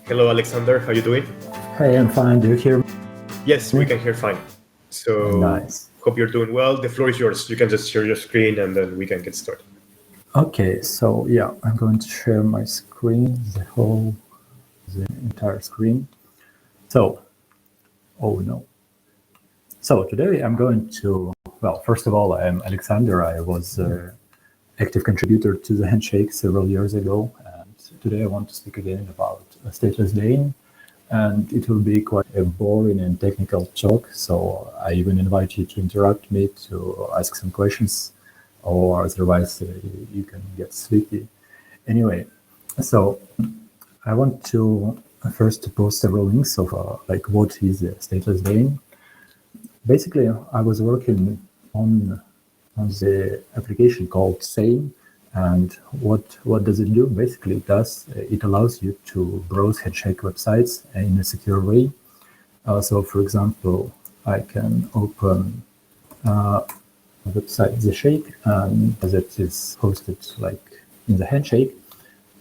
Hello, Alexander. How you doing? Hey, I'm fine. Do you hear me? Yes, we can hear fine. So, Nice. hope you're doing well. The floor is yours. You can just share your screen and then we can get started. Okay, so yeah, I'm going to share my screen, the entire screen. So, oh no. So today I'm going to, well, first of all, I'm Alexander. I was an active contributor to the Handshake several years ago. And today I want to speak again about a stateless Dane. And it will be quite a boring and technical talk. So I even invite you to interrupt me, to ask some questions, or otherwise you can get sleepy. Anyway, so I want to first post several links of like what is a stateless Dane. Basically, I was working on the application called SANE, and what does it do? Basically, it allows you to browse Handshake websites in a secure way. So, for example, I can open a website, the Shake, and that is hosted like in the Handshake.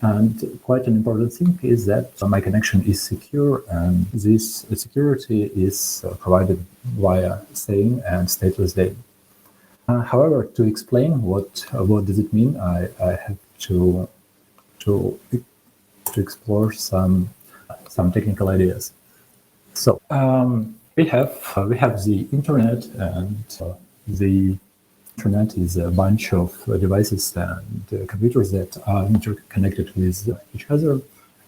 And quite an important thing is that my connection is secure, and this security is provided via SANE and stateless Dane. However, to explain what does it mean, I have to explore some technical ideas. So we have the internet, and the internet is a bunch of devices and computers that are interconnected with each other.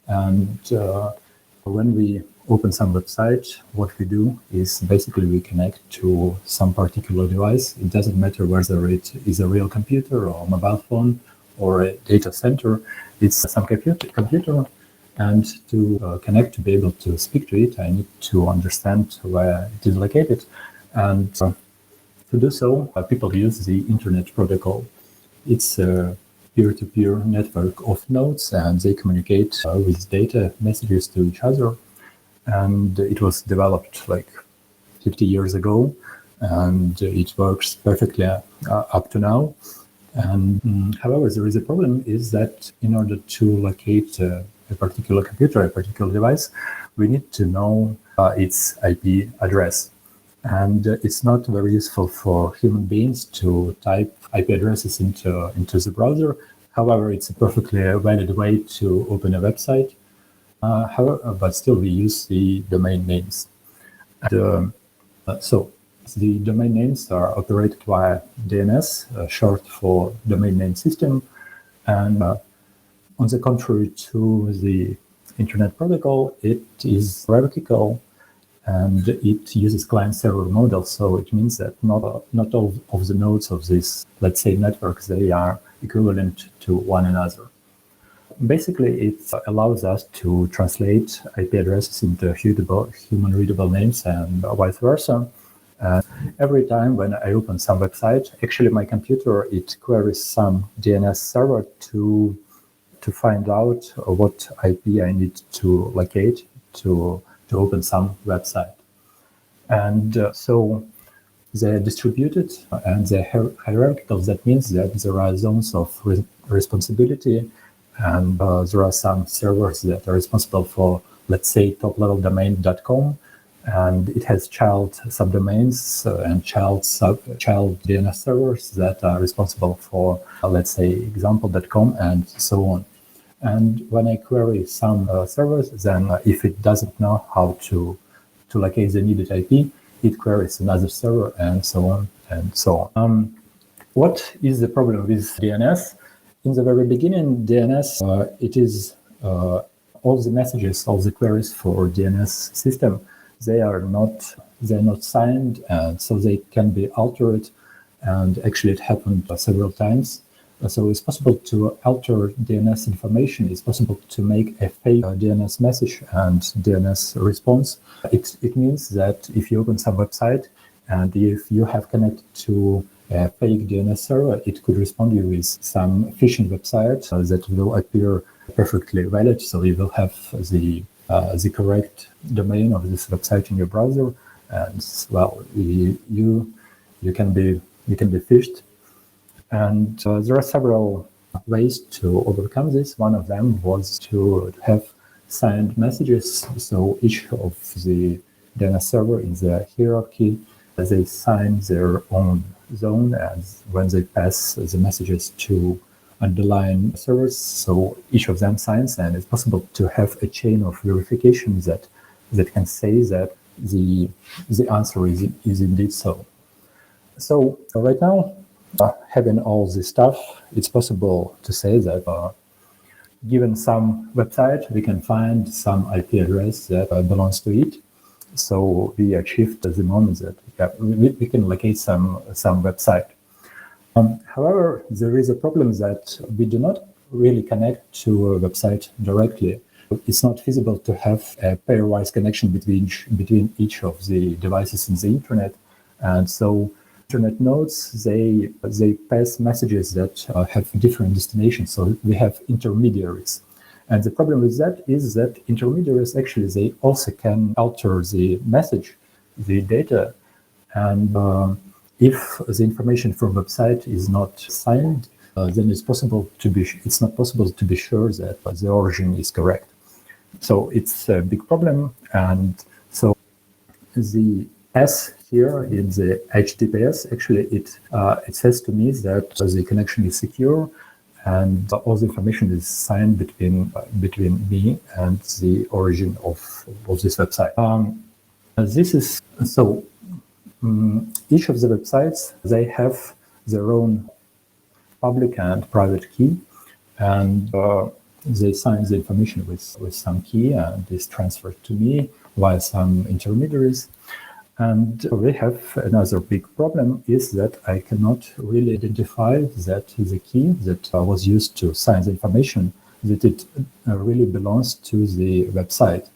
And when we open some website, what we do is basically we connect to some particular device. It doesn't matter whether it is a real computer or a mobile phone or a data center. It's some computer. And to connect, to be able to speak to it, I need to understand where it is located. And to do so, people use the Internet Protocol. It's a peer-to-peer network of nodes, and they communicate with data messages to each other. And it was developed like 50 years ago, and it works perfectly up to now. And however, there is a problem, is that in order to locate a particular computer, a particular device, we need to know its IP address. And it's not very useful for human beings to type IP addresses into the browser. However, it's a perfectly valid way to open a website. However, but still we use the domain names. And, so the domain names are operated via DNS, short for domain name system. And on the contrary to the Internet Protocol, it is hierarchical, and it uses client-server model. So it means that not all of the nodes of this, let's say, network, they are equivalent to one another. Basically, it allows us to translate IP addresses into human-readable names and vice versa. Every time when I open some website, actually my computer, it queries some DNS server to find out what IP I need to locate to open some website. And so they're distributed and they're hierarchical. That means that there are zones of responsibility, and there are some servers that are responsible for, let's say, top-level-domain.com, and it has child subdomains and child DNS servers that are responsible for, let's say, example.com, and so on. And when I query some servers, then if it doesn't know how to locate the needed IP, it queries another server, and so on and so on. What is the problem with DNS? In the very beginning, DNS, it is all the messages, all the queries for DNS system, they're not signed, and so they can be altered. And actually, it happened several times. So it's possible to alter DNS information. It's possible to make a fake DNS message and DNS response. It means that if you open some website and if you have connected to a fake DNS server, it could respond you with some phishing website that will appear perfectly valid. So you will have the correct domain of this website in your browser, and well, you can be phished. And there are several ways to overcome this. One of them was to have signed messages. So each of the DNS server in the hierarchy, they sign their own zone, and when they pass the messages to underlying servers, so each of them signs, and it's possible to have a chain of verification that can say that the answer is indeed so. So right now, having all this stuff, it's possible to say that given some website, we can find some IP address that belongs to it. So we achieved the moment that we can locate some website. However, there is a problem that we do not really connect to a website directly. It's not feasible to have a pairwise connection between each of the devices in the internet, and so internet nodes they pass messages that have different destinations. So we have intermediaries, and the problem with that is that intermediaries actually they also can alter the message, the data, and if the information from website is not signed, then it's not possible to be sure that the origin is correct. So it's a big problem, and so the S here in the HTTPS actually it says to me that the connection is secure, and all the information is signed between me and the origin of this website. This is so. Each of the websites they have their own public and private key, and they sign the information with some key, and is transferred to me via some intermediaries. And we have another big problem is that I cannot really identify that the key that was used to sign the information, that it really belongs to the website.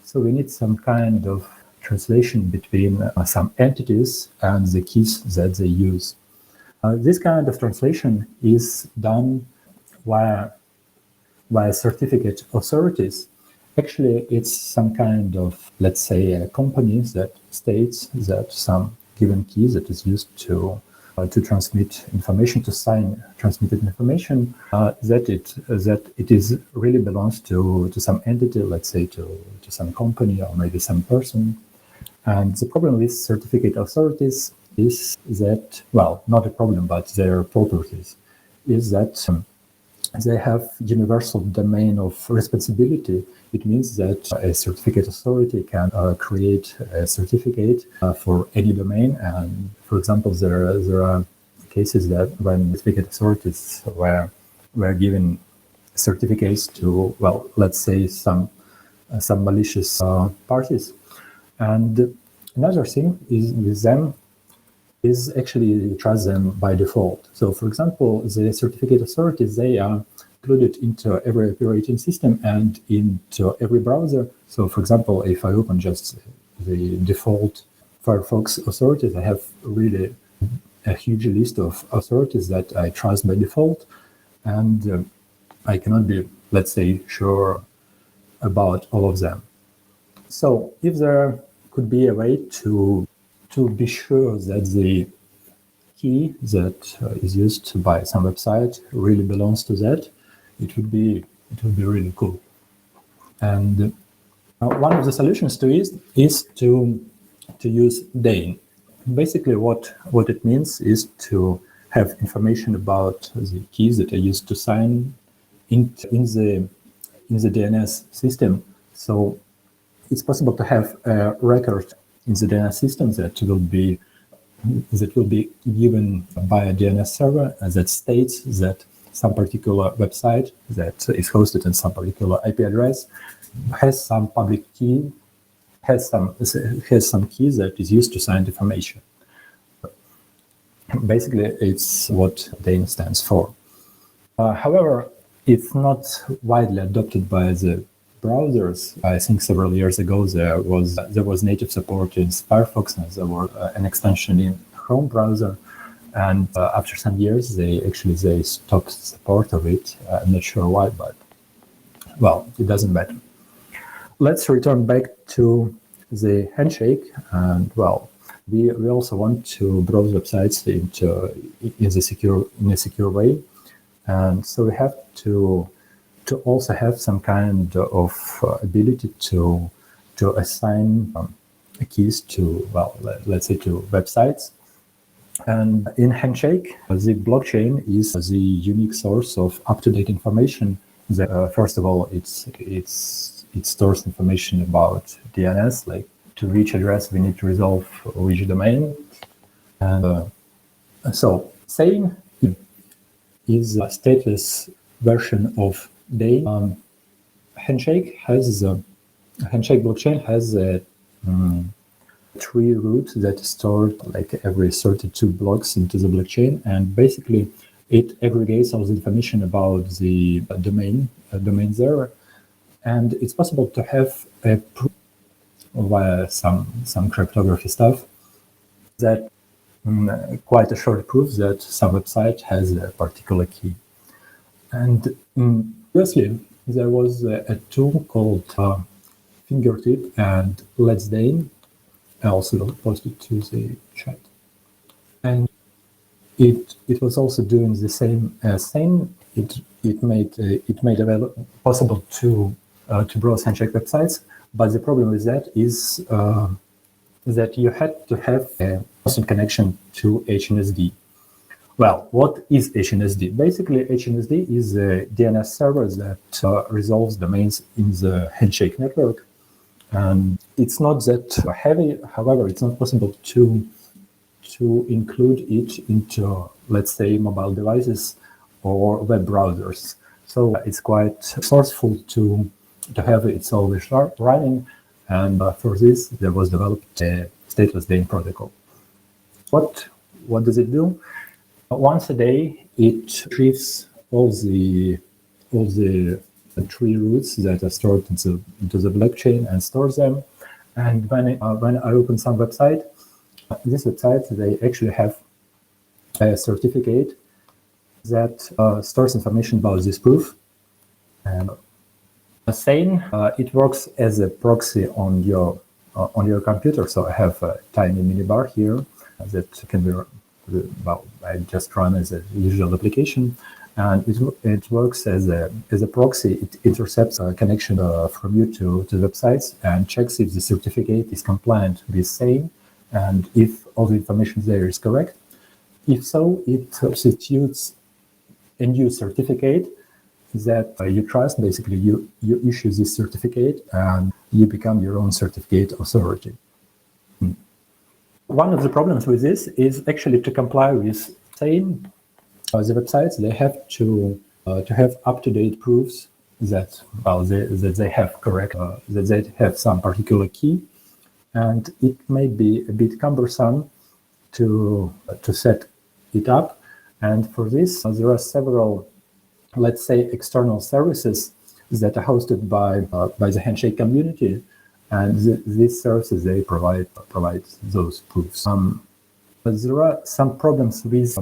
So we need some kind of translation between some entities and the keys that they use. This kind of translation is done via certificate authorities. Actually, it's some kind of, let's say, a company that states that some given key that is used to transmit information, to sign transmitted information, that it is really belongs to some entity, let's say to some company or maybe some person. And the problem with certificate authorities is that, well, not a problem, but their properties, is that they have universal domain of responsibility. It means that a certificate authority can create a certificate for any domain. And for example, there are cases that when certificate authorities were given certificates to, well, let's say some malicious parties. And another thing is with them is actually you trust them by default. So for example, the certificate authorities, they are included into every operating system and into every browser. So for example, if I open just the default Firefox authorities, I have really a huge list of authorities that I trust by default. And I cannot be, let's say, sure about all of them. So if there could be a way to be sure that the key that is used by some website really belongs to that, it would be really cool. And one of the solutions to it is to use DANE. Basically, what it means is to have information about the keys that are used to sign in the DNS system. So it's possible to have a record in the DNS system that will be given by a DNS server that states that some particular website that is hosted in some particular IP address has some public key, has some key that is used to sign information. Basically, it's what DANE stands for. However, it's not widely adopted by the browsers. I think several years ago there was native support in Firefox, and there was an extension in Chrome browser. And after some years, they stopped support of it. I'm not sure why, but well, it doesn't matter. Let's return back to the Handshake, and well, we also want to browse websites in a secure way. And so we have to also have some kind of ability to assign keys to, well, let's say to websites. And in Handshake, the blockchain is the unique source of up-to-date information. That, first of all, it stores information about DNS, like to which address we need to resolve which domain. And so SANE is a stateless version of DANE. Handshake blockchain has a tree root that is stored like every 32 blocks into the blockchain, and basically it aggregates all the information about the domain there, and it's possible to have a proof via some cryptography stuff that quite a short proof that some website has a particular key. And previously there was a tool called Fingertip and Let's Dane. I also posted to the chat, and it was also doing the same as SANE. It made available possible to browse Handshake websites, but the problem with that is that you had to have a constant connection to HNSD. Well, what is HNSD? Basically, HNSD is a DNS server that resolves domains in the Handshake network. And it's not that heavy. However, it's not possible to include it into, let's say, mobile devices or web browsers. So it's quite resourceful to have it always running. And for this, there was developed a stateless DANE protocol. What does it do? Once a day, it retrieves all the tree roots that are stored into the blockchain and stores them. And when I open some website, this website, they actually have a certificate that stores information about this proof. And SANE, it works as a proxy on your computer. So I have a tiny minibar here that can be, well, I just run as a usual application. And it works as a proxy. It intercepts a connection from you to the websites and checks if the certificate is compliant with SANE and if all the information there is correct. If so, it substitutes a new certificate that you trust. Basically, you issue this certificate and you become your own certificate authority. One of the problems with this is actually to comply with SANE. The websites, they have to have up-to-date proofs that, well, that they have correct, that they have some particular key, and it may be a bit cumbersome to set it up. And for this, there are several, let's say, external services that are hosted by the Handshake community, and these services, they provide those proofs. But there are some problems with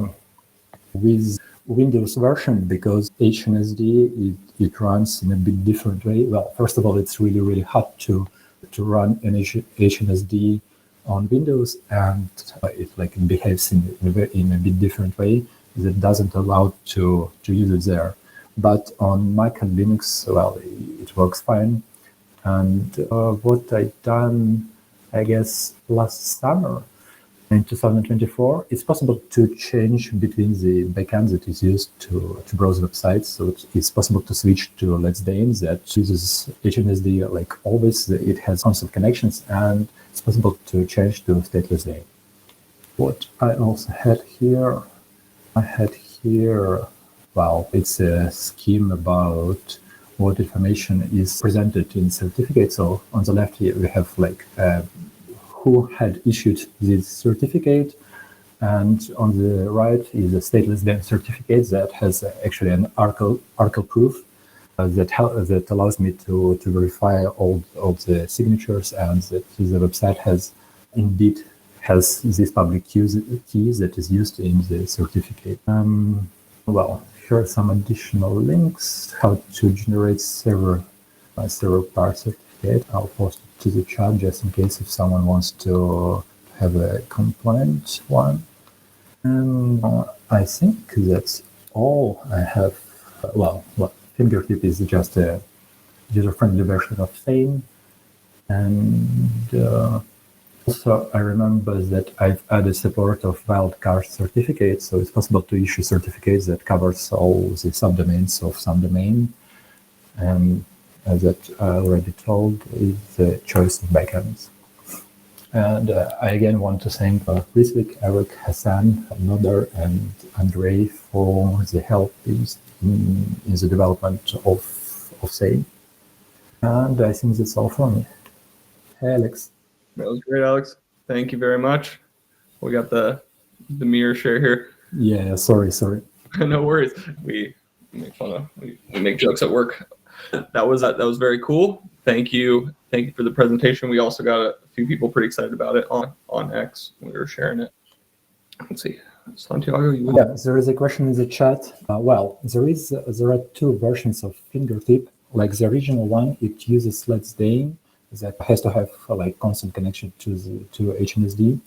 Windows version because HNSD it runs in a bit different way. Well, first of all, it's really hard to run an HNSD on Windows, and it behaves in a bit different way that doesn't allow to use it there. But on Mac and Linux, well, it works fine. And what I done, I guess, last summer in 2024, it's possible to change between the backend that is used to browse websites. So it's possible to switch to Let's Dane that uses HNSD like always. It has constant connections, and it's possible to change to stateless Dane. What I also had here, well, it's a scheme about what information is presented in certificate. So on the left here, we have like who had issued this certificate, and on the right is a stateless DANE certificate that has actually an ARCL proof that allows me to verify all the signatures, and that the website has this public key that is used in the certificate. Well, here are some additional links how to generate server part certificate. I'll post it to the chat just in case if someone wants to have a compliant one. And I think that's all have, Fingertip is just a user-friendly version of SANE. And also, I remember that I've added support of wildcard certificates, so it's possible to issue certificates that covers all the subdomains of some domain. And as that I already told, is the choice of backends. And I again want to thank Rizvik, Eric, Hassan, Nodar, and Andrei for the help in the development of SANE. And I think that's all from me. Hey, Alex. That was great, Alex. Thank you very much. We got the mirror share here. Yeah, sorry. No worries. We make fun of. We make jokes at work. That was very cool. Thank you for the presentation. We also got a few people pretty excited about it on X when we were sharing it. Let's see, Santiago. Yeah, there is a question in the chat. There are two versions of Fingertip. Like the original one, it uses Let's Day that has to have like constant connection to HNSD.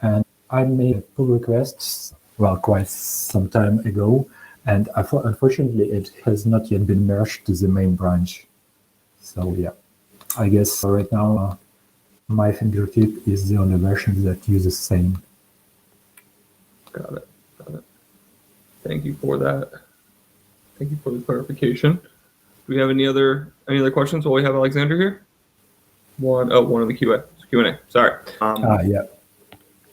And I made a pull request quite some time ago, and unfortunately it has not yet been merged to the main branch. So yeah, I guess right now my Fingertip is the only version that uses SANE. Got it. Thank you for that. Thank you for the clarification. Do we have any other questions while we have Alexander here? One of the Q&A. Sorry. Yeah.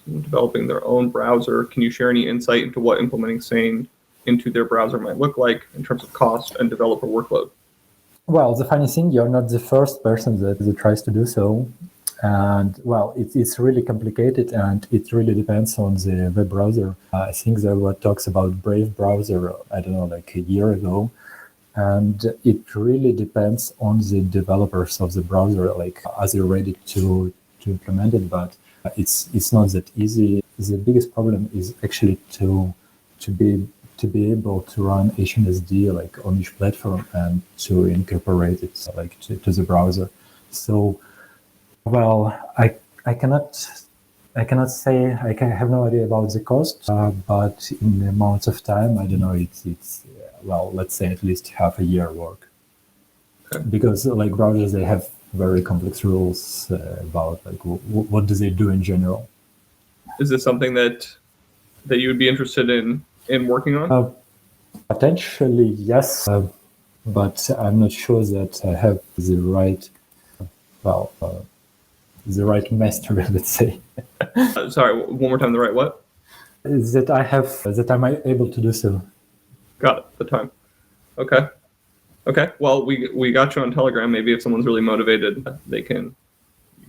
Developing their own browser. Can you share any insight into what implementing SANE into their browser might look like in terms of cost and developer workload? Well, the funny thing, you're not the first person that tries to do so. And well, it's really complicated, and it really depends on the web browser. I think there were talks about Brave browser, I don't know, like a year ago. And it really depends on the developers of the browser, like are they ready to implement it? But it's not that easy. The biggest problem is actually to be able to run HNSD like on each platform and to incorporate it like to the browser. So, well, I cannot say, I have no idea about the cost, but in the amount of time, I don't know, it's let's say at least half a year work. Okay. Because like browsers, they have very complex rules about like what do they do in general. Is this something that you would be interested in working on? Potentially, yes, but I'm not sure that I have the right, the right mastery, let's say. Sorry, one more time. The right what? That I'm able to do so. Got it. The time. Okay. Well, we got you on Telegram. Maybe if someone's really motivated, you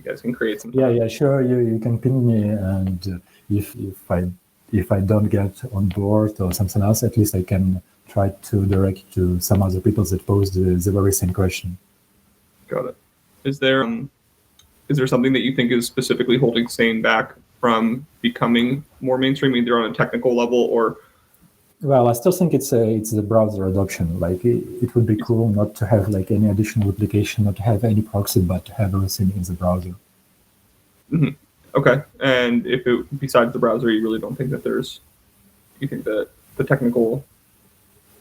guys can create some time. Yeah, sure. You can ping me, and if I don't get on board or something else, at least I can try to direct to some other people that posed the very same question. Got it. Is there something that you think is specifically holding SANE back from becoming more mainstream, either on a technical level or? Well, I still think it's the browser adoption. Like it would be cool not to have like any additional application, not to have any proxy, but to have everything in the browser. Mm-hmm. Okay. And besides the browser, you really don't think that you think that the technical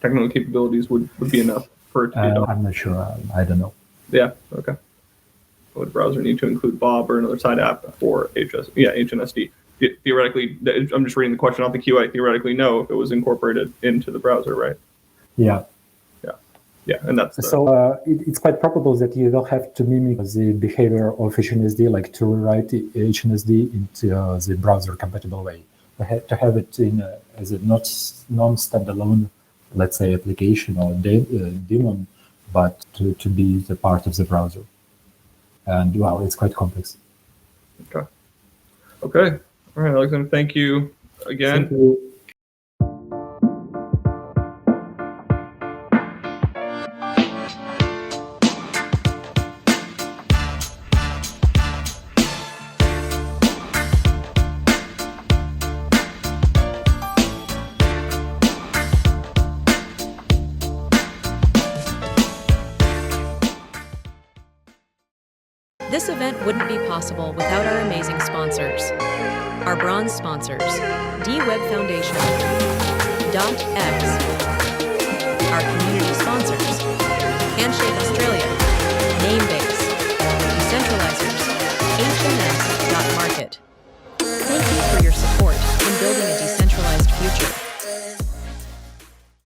capabilities would be enough for it to be adopted? I'm not sure. I don't know. Yeah. Okay. Would the browser need to include Bob or another side app for HNSD? Theoretically, I'm just reading the question off the QA. Theoretically, no, if it was incorporated into the browser, right? Yeah, and that's it's quite probable that you will have to mimic the behavior of HNSD, like to rewrite HNSD into the browser-compatible way. To have it as a non-standalone, let's say, application or daemon, but to be the part of the browser. And well, it's quite complex. Okay. All right, Alexander, thank you again. Thank you. This event wouldn't be possible without our amazing sponsors. Our bronze sponsors, DWeb Foundation, .x, our community